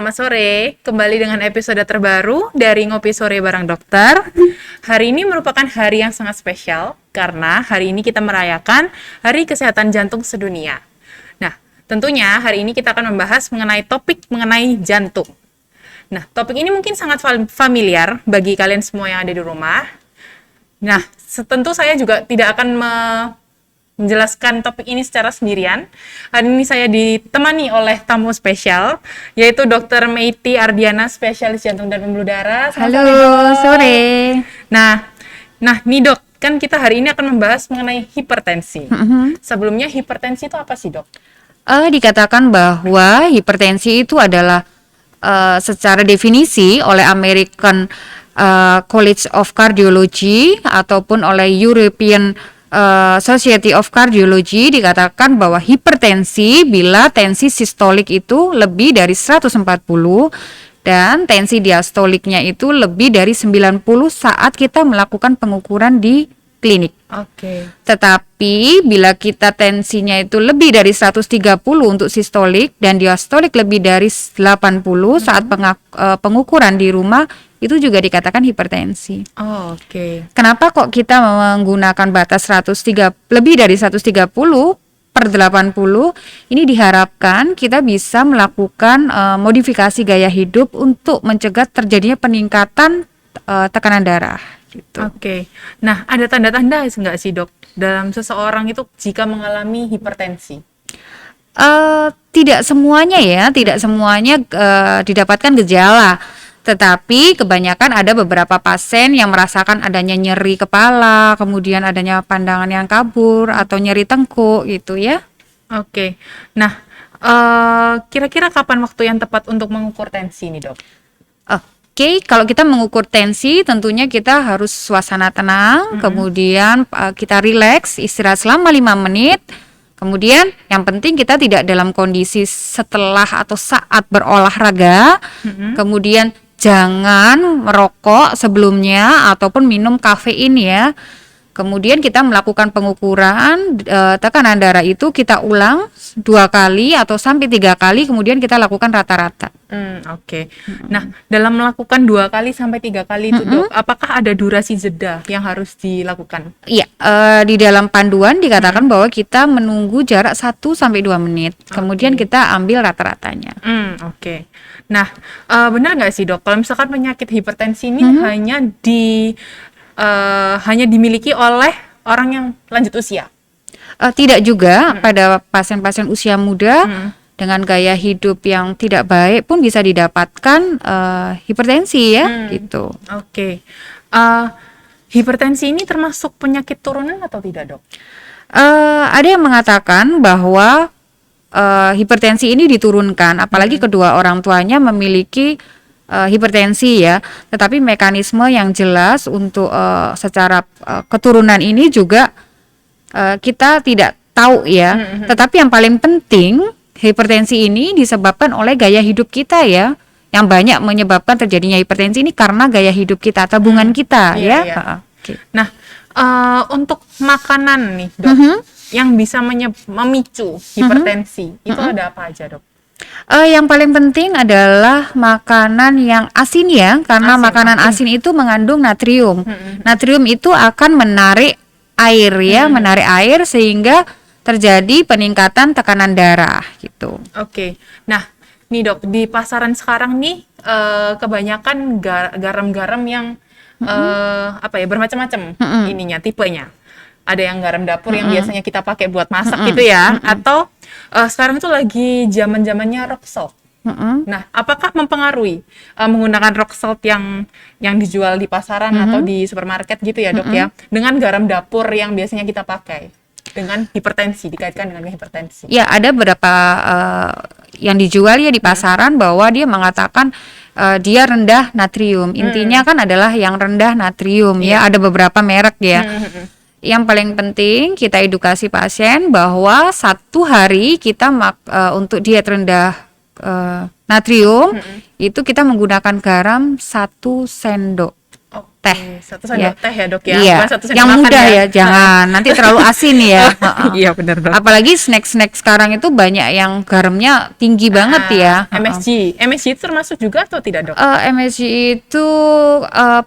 selamat sore. Kembali dengan episode terbaru dari Ngopi Sore Bareng Dokter. Hari ini merupakan hari yang sangat spesial karena hari ini kita merayakan Hari Kesehatan Jantung Sedunia. Nah, tentunya hari ini kita akan membahas mengenai topik mengenai jantung. Nah, topik ini mungkin sangat familiar bagi kalian semua yang ada di rumah. Nah, tentu saya juga tidak akan menjelaskan topik ini secara sendirian. Hari ini saya ditemani oleh tamu spesial, yaitu Dr. Meiti Ardiana, spesialis jantung dan pembuluh darah. Halo, sore. Nah, nih dok, kan kita hari ini akan membahas mengenai hipertensi. Sebelumnya hipertensi itu apa sih dok? Dikatakan bahwa hipertensi itu adalah secara definisi oleh American College of Cardiology ataupun oleh European Society of Cardiology, dikatakan bahwa hipertensi bila tensi sistolik itu lebih dari 140 dan tensi diastoliknya itu lebih dari 90 saat kita melakukan pengukuran di klinik. Oke. Tetapi bila kita tensinya itu lebih dari 130 untuk sistolik dan diastolik lebih dari 80 saat pengukuran di rumah, itu juga dikatakan hipertensi. Oh, oke. Kenapa kok kita menggunakan batas lebih dari 130 per 80? Ini diharapkan kita bisa melakukan modifikasi gaya hidup untuk mencegah terjadinya peningkatan tekanan darah. Gitu. Oke. Nah, ada tanda-tanda nggak sih dok dalam seseorang itu jika mengalami hipertensi? Tidak semuanya didapatkan gejala. Tetapi kebanyakan ada beberapa pasien yang merasakan adanya nyeri kepala, kemudian adanya pandangan yang kabur atau nyeri tengkuk gitu ya. Oke. Nah, kira-kira kapan waktu yang tepat untuk mengukur tensi nih dok? Oke, kalau kita mengukur tensi tentunya kita harus suasana tenang, kemudian kita rileks, istirahat selama 5 menit. Kemudian yang penting kita tidak dalam kondisi setelah atau saat berolahraga. Kemudian jangan merokok sebelumnya ataupun minum kafein ya. Kemudian kita melakukan pengukuran tekanan darah itu kita ulang 2 kali atau sampai 3 kali, kemudian kita lakukan rata-rata. Oke. Nah, dalam melakukan 2 kali sampai 3 kali itu dok, apakah ada durasi jeda yang harus dilakukan? Iya, di dalam panduan dikatakan bahwa kita menunggu jarak 1 sampai 2 menit. Kemudian kita ambil rata-ratanya. Oke. Nah, benar nggak sih dok, kalau misalkan penyakit hipertensi ini hanya dimiliki oleh orang yang lanjut usia? Tidak juga, pada pasien-pasien usia muda dengan gaya hidup yang tidak baik pun bisa didapatkan hipertensi ya, gitu. Oke. Hipertensi ini termasuk penyakit turunan atau tidak dok? Ada yang mengatakan bahwa hipertensi ini diturunkan, apalagi kedua orang tuanya memiliki hipertensi ya. Tetapi mekanisme yang jelas untuk secara keturunan ini juga kita tidak tahu ya. Tetapi yang paling penting hipertensi ini disebabkan oleh gaya hidup kita ya. Yang banyak menyebabkan terjadinya hipertensi ini karena gaya hidup kita, tabungan kita ya. Okay. Nah, untuk makanan nih dok, yang bisa memicu hipertensi itu ada apa aja dok? Yang paling penting adalah makanan yang asin ya, karena makanan asin itu mengandung natrium. Natrium itu akan menarik air ya, menarik air sehingga terjadi peningkatan tekanan darah gitu. Oke. Nah, nih dok, di pasaran sekarang nih kebanyakan garam-garam yang bermacam-macam ininya, tipenya. Ada yang garam dapur yang biasanya kita pakai buat masak gitu ya, atau sekarang itu lagi zaman-zamannya rock salt. Nah, apakah mempengaruhi menggunakan rock salt yang dijual di pasaran atau di supermarket gitu ya dok ya, dengan garam dapur yang biasanya kita pakai dengan hipertensi, dikaitkan dengan hipertensi? Ya, ada beberapa yang dijual ya di pasaran bahwa dia mengatakan dia rendah natrium. Intinya kan adalah yang rendah natrium ya. Ada beberapa merek ya. Yang paling penting kita edukasi pasien bahwa 1 hari kita untuk diet rendah natrium itu kita menggunakan garam 1 sendok. teh. Satu sendok teh ya dok ya, Iya, bukan satu sendok yang makan mudah ya. ya, jangan nanti terlalu asin ya. Heeh. Iya benar dok. Apalagi snack-snack sekarang itu banyak yang garamnya tinggi banget ya. MSG itu termasuk juga atau tidak dok? MSG itu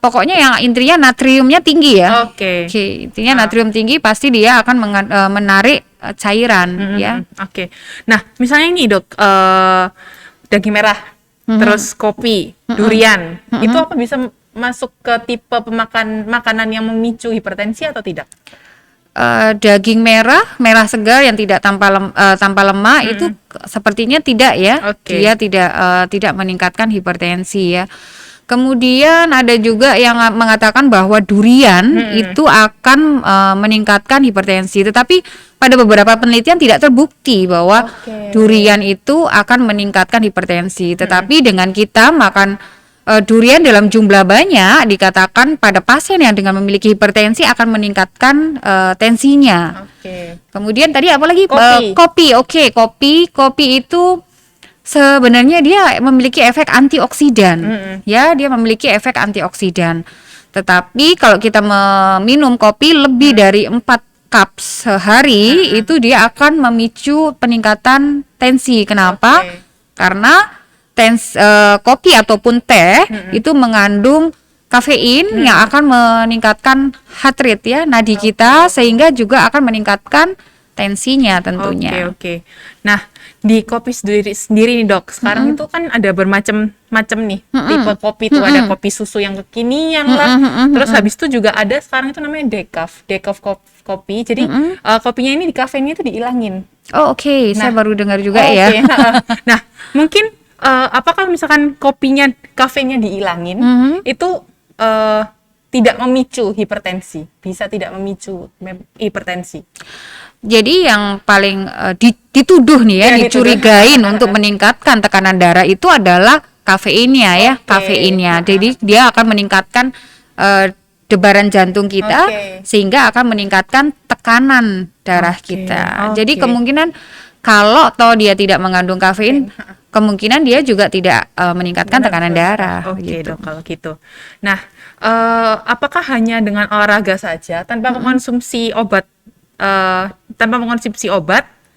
pokoknya yang intinya natriumnya tinggi ya. Oke. Oke, intinya natrium tinggi pasti dia akan menarik cairan ya. Oke. Nah, misalnya ini dok, daging merah, terus kopi, durian, itu apa bisa masuk ke tipe makanan yang memicu hipertensi atau tidak? Daging merah segar yang tidak tanpa lemak itu sepertinya tidak ya. Oke. Dia tidak meningkatkan hipertensi ya. Kemudian ada juga yang mengatakan bahwa durian itu akan meningkatkan hipertensi, tetapi pada beberapa penelitian tidak terbukti bahwa durian itu akan meningkatkan hipertensi. Tetapi dengan kita makan durian dalam jumlah banyak, dikatakan pada pasien yang dengan memiliki hipertensi akan meningkatkan tensinya. Oke. Kemudian tadi apa lagi? Kopi. Kopi. Oke, kopi itu sebenarnya dia memiliki efek antioksidan. Ya, dia memiliki efek antioksidan. Tetapi kalau kita meminum kopi lebih dari 4 cup sehari, itu dia akan memicu peningkatan tensi. Kenapa? Karena kopi ataupun teh itu mengandung kafein yang akan meningkatkan heart rate ya, nadi kita, sehingga juga akan meningkatkan tensinya tentunya. Oke. Nah, di kopi sendiri nih dok, sekarang itu kan ada bermacam-macam nih tipe kopi tuh, ada kopi susu yang kekinian lah, terus habis itu juga ada sekarang itu namanya decaf kopi. Jadi kopinya ini di kafeinnya itu dihilangin. Oh oke, saya baru dengar juga ya. Oke. Nah, mungkin apakah misalkan kopinya kafeinnya dihilangin itu tidak memicu hipertensi, bisa tidak memicu hipertensi? Jadi yang paling dituduh nih ya, dicurigain untuk meningkatkan tekanan darah itu adalah kafeinnya ya, kafeinnya. Jadi dia akan meningkatkan debaran jantung kita, sehingga akan meningkatkan tekanan darah kita. Jadi kemungkinan kalau dia tidak mengandung kafein, kemungkinan dia juga tidak meningkatkan tekanan darah. Oke dok, kalau gitu. Nah, apakah hanya dengan olahraga saja tanpa mengkonsumsi obat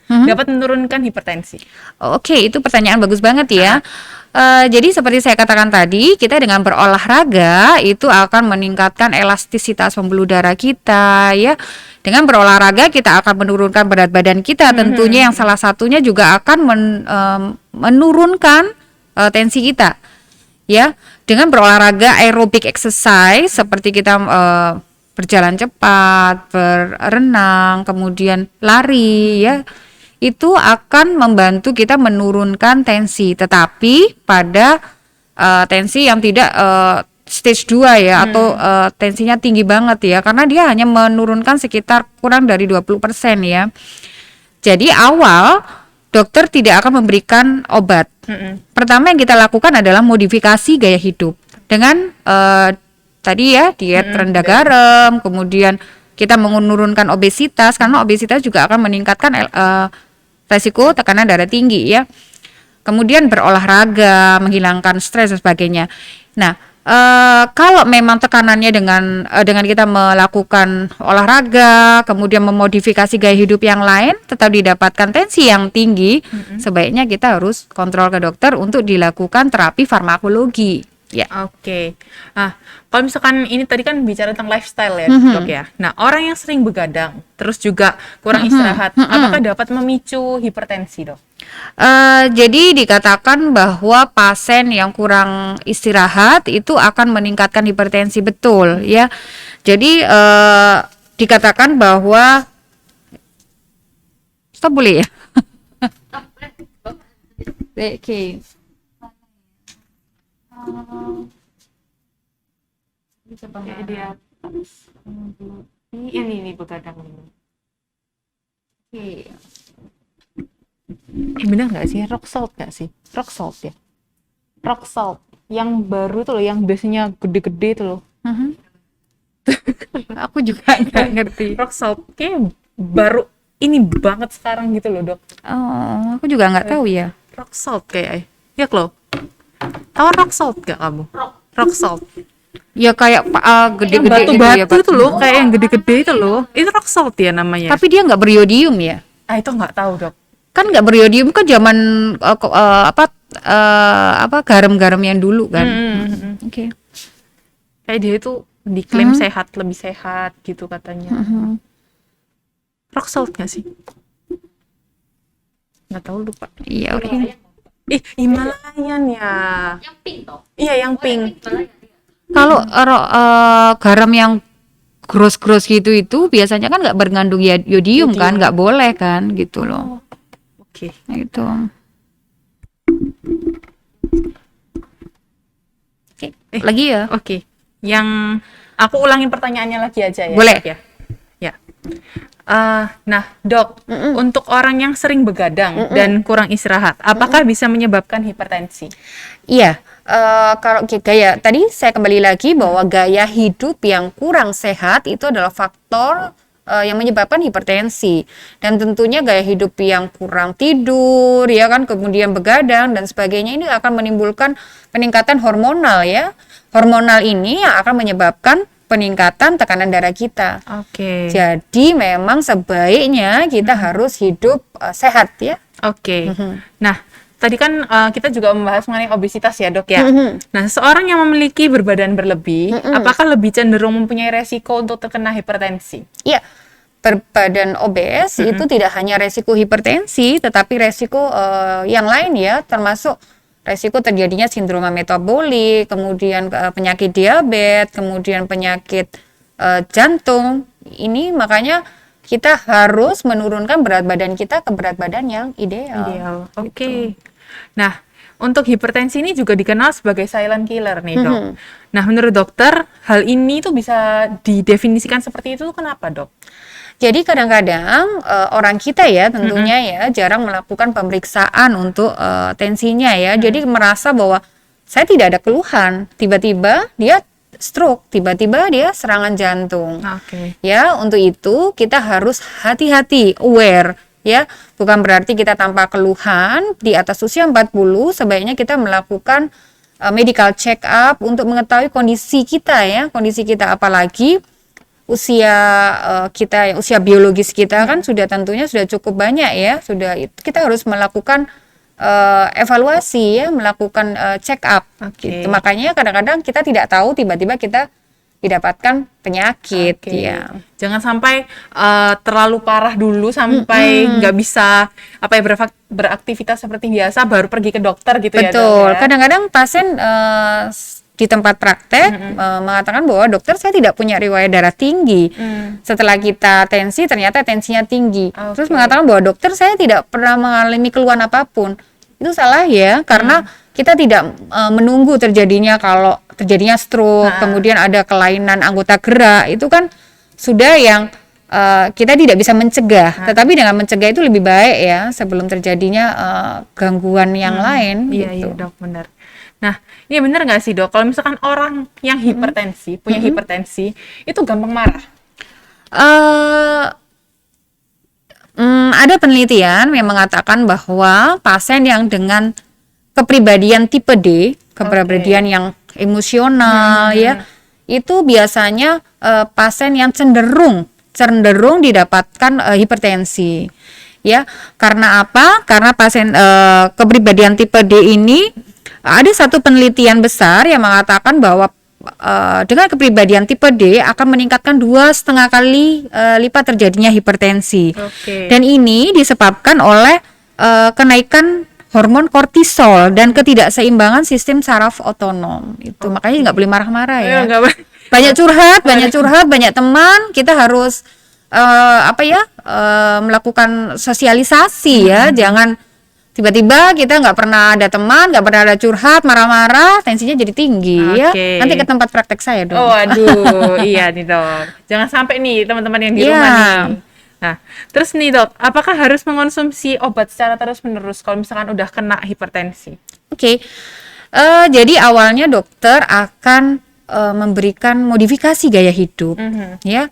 dapat menurunkan hipertensi? Oke, itu pertanyaan bagus banget ya. Jadi seperti saya katakan tadi, kita dengan berolahraga itu akan meningkatkan elastisitas pembuluh darah kita ya. Dengan berolahraga kita akan menurunkan berat badan kita, tentunya yang salah satunya juga akan menurunkan tensi kita. Ya, dengan berolahraga aerobic exercise seperti kita berjalan cepat, berenang, kemudian lari ya, itu akan membantu kita menurunkan tensi, tetapi pada tensi yang tidak stage 2 ya, atau tensinya tinggi banget ya, karena dia hanya menurunkan sekitar kurang dari 20% ya. Jadi awal dokter tidak akan memberikan obat. Pertama yang kita lakukan adalah modifikasi gaya hidup dengan tadi ya, diet rendah garam, kemudian kita menurunkan obesitas, karena obesitas juga akan meningkatkan resiko tekanan darah tinggi ya. Kemudian berolahraga, menghilangkan stres dan sebagainya. Nah, kalau memang tekanannya dengan kita melakukan olahraga, kemudian memodifikasi gaya hidup yang lain, tetap didapatkan tensi yang tinggi, sebaiknya kita harus kontrol ke dokter untuk dilakukan terapi farmakologi. Ya. Oke. Nah, kalau misalkan ini tadi kan bicara tentang lifestyle ya, dok ya. Nah, orang yang sering begadang, terus juga kurang istirahat, apakah dapat memicu hipertensi, dok? Jadi dikatakan bahwa pasien yang kurang istirahat itu akan meningkatkan hipertensi, betul ya. Jadi dikatakan bahwa stop boleh ya. Oke. Dia ini begadang ini. Oke. Bener nggak sih rock salt nggak sih? Rock salt ya. Rock salt yang baru tuh loh, yang biasanya gede-gede tuh loh. Aku juga nggak ngerti. Rock salt kayak baru ini banget sekarang gitu loh, dok. Oh, aku juga nggak tahu ya. Rock salt kayak ya loh. Tahu rock salt gak kamu? Rock salt. Ya kayak Yang gede-gede gitu batu-batu ya, itu loh, kayak yang gede-gede itu loh. Itu rock salt ya namanya. Tapi dia nggak beriodium ya? Ah, itu nggak tahu, Dok. Kan nggak beriodium kan zaman apa garam-garam yang dulu kan. Oke. Kayak dia itu diklaim sehat, lebih sehat gitu katanya. Rock salt nggak sih? Nggak tahu, lupa. Iya, oke. Himalayan ya. Yang pink toh. Iya, yang pink. Kalau garam yang gross gitu itu biasanya kan nggak berkandung yodium kan, nggak boleh kan gitu loh. Oke. Nah, itu. Oke, lagi ya? Oke. Yang aku ulangin pertanyaannya lagi aja ya. Boleh. Dok, ya. Ya. Nah, Dok, untuk orang yang sering begadang dan kurang istirahat, apakah bisa menyebabkan hipertensi? Iya, kalau gaya tadi saya kembali lagi bahwa gaya hidup yang kurang sehat itu adalah faktor yang menyebabkan hipertensi, dan tentunya gaya hidup yang kurang tidur ya kan, kemudian begadang dan sebagainya ini akan menimbulkan peningkatan hormonal ya. Hormonal ini yang akan menyebabkan peningkatan tekanan darah kita. Oke. Jadi memang sebaiknya kita harus hidup sehat ya. Oke. Nah, tadi kan kita juga membahas mengenai obesitas ya, Dok ya. Nah, seorang yang memiliki berbadan berlebih, apakah lebih cenderung mempunyai resiko untuk terkena hipertensi? Iya, berbadan obes itu tidak hanya resiko hipertensi, tetapi resiko yang lain ya, termasuk resiko terjadinya sindroma metabolik, kemudian penyakit diabetes, kemudian penyakit jantung. Ini makanya kita harus menurunkan berat badan kita ke berat badan yang ideal. Oke. Nah, untuk hipertensi ini juga dikenal sebagai silent killer nih, Dok. Nah, menurut dokter, hal ini tuh bisa didefinisikan seperti itu kenapa, Dok? Jadi kadang-kadang orang kita ya tentunya ya jarang melakukan pemeriksaan untuk tensinya ya. Jadi merasa bahwa saya tidak ada keluhan, tiba-tiba dia stroke, tiba-tiba dia serangan jantung. Oke. Ya, untuk itu kita harus hati-hati, aware ya. Bukan berarti kita tanpa keluhan di atas usia 40 sebaiknya kita melakukan medical check up untuk mengetahui kondisi kita ya, kondisi kita apalagi usia kita, usia biologis kita kan sudah tentunya sudah cukup banyak ya, kita harus melakukan evaluasi ya, melakukan check up. Gitu. Makanya kadang-kadang kita tidak tahu tiba-tiba kita didapatkan penyakit ya. Jangan sampai terlalu parah dulu sampai nggak bisa beraktivitas seperti biasa baru pergi ke dokter gitu. Betul. Ya. Betul. Ya? Kadang-kadang pasien di tempat praktek mengatakan bahwa dokter saya tidak punya riwayat darah tinggi. Setelah kita tensi ternyata tensinya tinggi. Terus mengatakan bahwa dokter saya tidak pernah mengalami keluhan apapun. Itu salah ya, karena kita tidak menunggu kalau terjadinya stroke, kemudian ada kelainan anggota gerak, itu kan sudah yang kita tidak bisa mencegah. Tetapi dengan mencegah itu lebih baik ya sebelum terjadinya gangguan yang lain. Iya, gitu. iya dok, benar. Nah, ini benar nggak sih dok, kalau misalkan orang yang hipertensi, punya hipertensi, itu gampang marah? Ada penelitian yang mengatakan bahwa pasien yang dengan kepribadian tipe D, kepribadian yang emosional ya, itu biasanya pasien yang cenderung didapatkan hipertensi. Ya, karena apa? Karena pasien kepribadian tipe D ini ada satu penelitian besar yang mengatakan bahwa dengan kepribadian tipe D akan meningkatkan 2,5 kali lipat terjadinya hipertensi. Dan ini disebabkan oleh kenaikan hormon kortisol dan ketidakseimbangan sistem saraf otonom. Itu makanya nggak boleh marah-marah ya. Banyak curhat, banyak teman. Kita harus melakukan sosialisasi ya. Jangan tiba-tiba kita nggak pernah ada teman, nggak pernah ada curhat, marah-marah, tensinya jadi tinggi ya. Nanti ke tempat praktek saya dong. Oh aduh, iya nih dok. Jangan sampai nih teman-teman yang di rumah nih. Nah, terus nih dok, apakah harus mengonsumsi obat secara terus-menerus kalau misalkan udah kena hipertensi? Jadi awalnya dokter akan memberikan modifikasi gaya hidup, ya.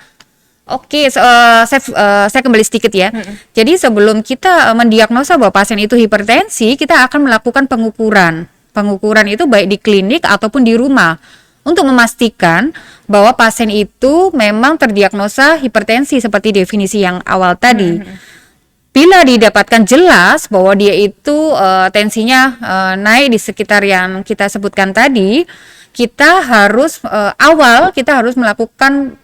Saya kembali sedikit ya. Jadi sebelum kita mendiagnosa bahwa pasien itu hipertensi, kita akan melakukan pengukuran. Pengukuran itu baik di klinik ataupun di rumah untuk memastikan bahwa pasien itu memang terdiagnosa hipertensi seperti definisi yang awal tadi. Bila didapatkan jelas bahwa dia itu tensinya naik di sekitar yang kita sebutkan tadi, kita harus kita harus melakukan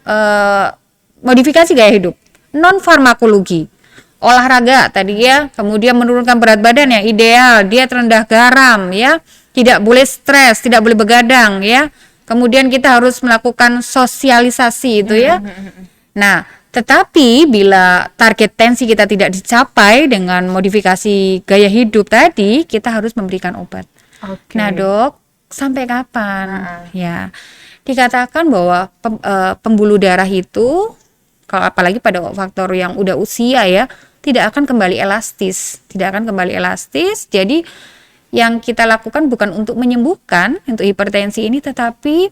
modifikasi gaya hidup, non farmakologi, olahraga tadi ya, kemudian menurunkan berat badan yang ideal, diet rendah garam ya, tidak boleh stres, tidak boleh begadang ya. Kemudian kita harus melakukan sosialisasi itu ya. Nah, tetapi bila target tensi kita tidak dicapai dengan modifikasi gaya hidup tadi, kita harus memberikan obat. Oke. Nah, Dok, sampai kapan? Ya, dikatakan bahwa pembuluh darah itu, kalau apalagi pada faktor yang udah usia ya, tidak akan kembali elastis, Jadi yang kita lakukan bukan untuk menyembuhkan untuk hipertensi ini, tetapi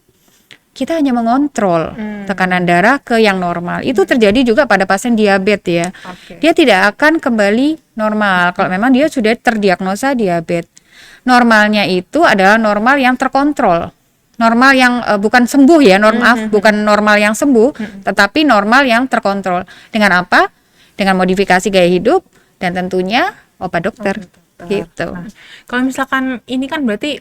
kita hanya mengontrol tekanan darah ke yang normal. Itu terjadi juga pada pasien diabetes ya. Dia tidak akan kembali normal kalau memang dia sudah terdiagnosa diabetes. Normalnya itu adalah normal yang terkontrol. Normal yang bukan sembuh ya, bukan normal yang sembuh, tetapi normal yang terkontrol. Dengan apa? Dengan modifikasi gaya hidup dan tentunya obat dokter. Gitu. Nah, kalau misalkan ini kan berarti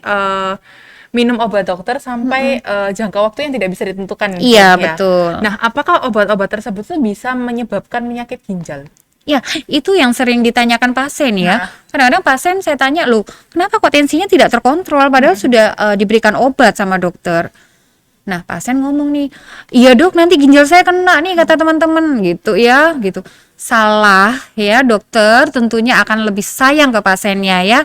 minum obat dokter sampai jangka waktu yang tidak bisa ditentukan. Iya, ya? betul. Nah, apakah obat-obat tersebut tuh bisa menyebabkan penyakit ginjal? Ya, itu yang sering ditanyakan pasien ya. Kadang-kadang pasien saya tanya, loh, kenapa kok tensinya tidak terkontrol padahal sudah diberikan obat sama dokter. Nah, pasien ngomong nih, iya dok, nanti ginjal saya kena nih kata teman-teman gitu ya, gitu. Salah ya, dokter tentunya akan lebih sayang ke pasiennya ya.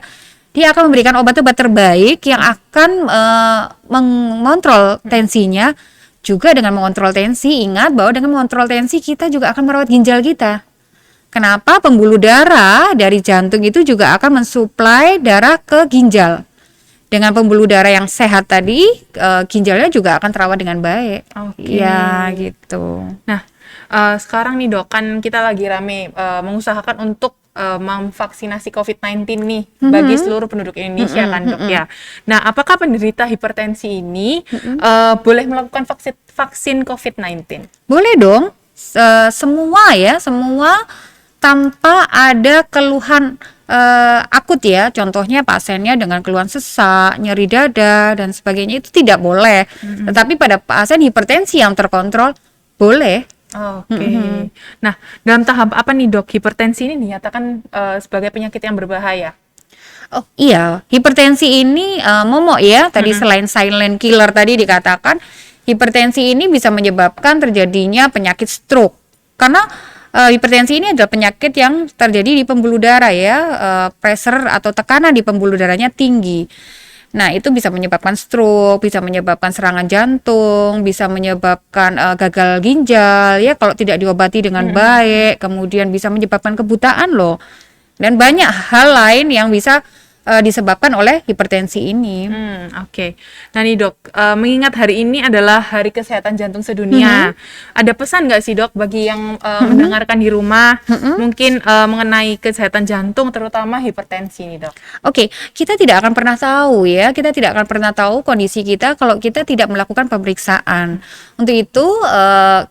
Dia akan memberikan obat-obat terbaik yang akan mengontrol tensinya. Juga dengan mengontrol tensi, ingat bahwa dengan mengontrol tensi kita juga akan merawat ginjal kita. Kenapa? Pembuluh darah dari jantung itu juga akan mensuplai darah ke ginjal. Dengan pembuluh darah yang sehat tadi, ginjalnya juga akan terawat dengan baik. Ya, gitu. Nah, sekarang nih dok, kan kita lagi rame mengusahakan untuk memvaksinasi COVID-19 nih bagi seluruh penduduk Indonesia kan dok ya. Nah, apakah penderita hipertensi ini boleh melakukan vaksin COVID-19? Boleh dong, semua tanpa ada keluhan akut ya. Contohnya pasiennya dengan keluhan sesak, nyeri dada dan sebagainya itu tidak boleh. Tetapi pada pasien hipertensi yang terkontrol boleh. Oke. Nah, dalam tahap apa nih dok hipertensi ini dinyatakan sebagai penyakit yang berbahaya? Oh iya, hipertensi ini momok ya. Tadi selain silent killer tadi dikatakan, hipertensi ini bisa menyebabkan terjadinya penyakit stroke. Karena hipertensi ini adalah penyakit yang terjadi di pembuluh darah ya, pressure atau tekanan di pembuluh darahnya tinggi. Nah, itu bisa menyebabkan stroke, bisa menyebabkan serangan jantung, bisa menyebabkan gagal ginjal ya kalau tidak diobati dengan baik, kemudian bisa menyebabkan kebutaan loh. Dan banyak hal lain yang bisa disebabkan oleh hipertensi ini. Oke. Nah nih dok, mengingat hari ini adalah Hari Kesehatan Jantung Sedunia, ada pesan nggak sih dok bagi yang mendengarkan di rumah, mungkin mengenai kesehatan jantung, terutama hipertensi nih dok? Oke, kita tidak akan pernah tahu ya, kondisi kita kalau kita tidak melakukan pemeriksaan. Untuk itu,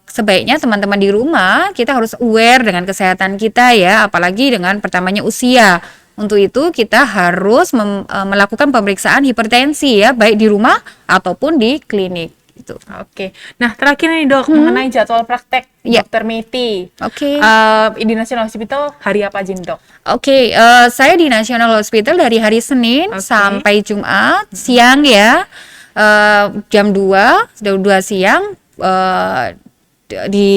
sebaiknya teman-teman di rumah kita harus aware dengan kesehatan kita ya, apalagi dengan pertamanya usia. Untuk itu kita harus melakukan pemeriksaan hipertensi ya, baik di rumah ataupun di klinik. Gitu. Oke. Nah terakhir nih dok, mengenai jadwal praktek Dokter Meti. Di National Hospital hari apa aja nih dok? Saya di National Hospital dari hari Senin sampai Jumat siang ya, jam 2 siang di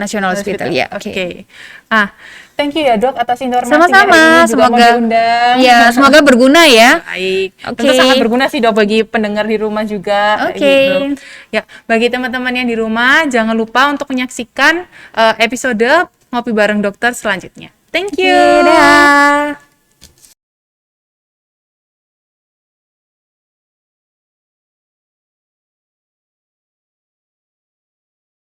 National Hospital ya. Thank you ya dok atas informasinya. Sama-sama, semoga berguna ya. Baik. Tentu sangat berguna sih dok bagi pendengar di rumah juga. Gitu. Ya, bagi teman-teman yang di rumah jangan lupa untuk menyaksikan episode Ngopi Bareng Dokter selanjutnya. Thank you. Dadah.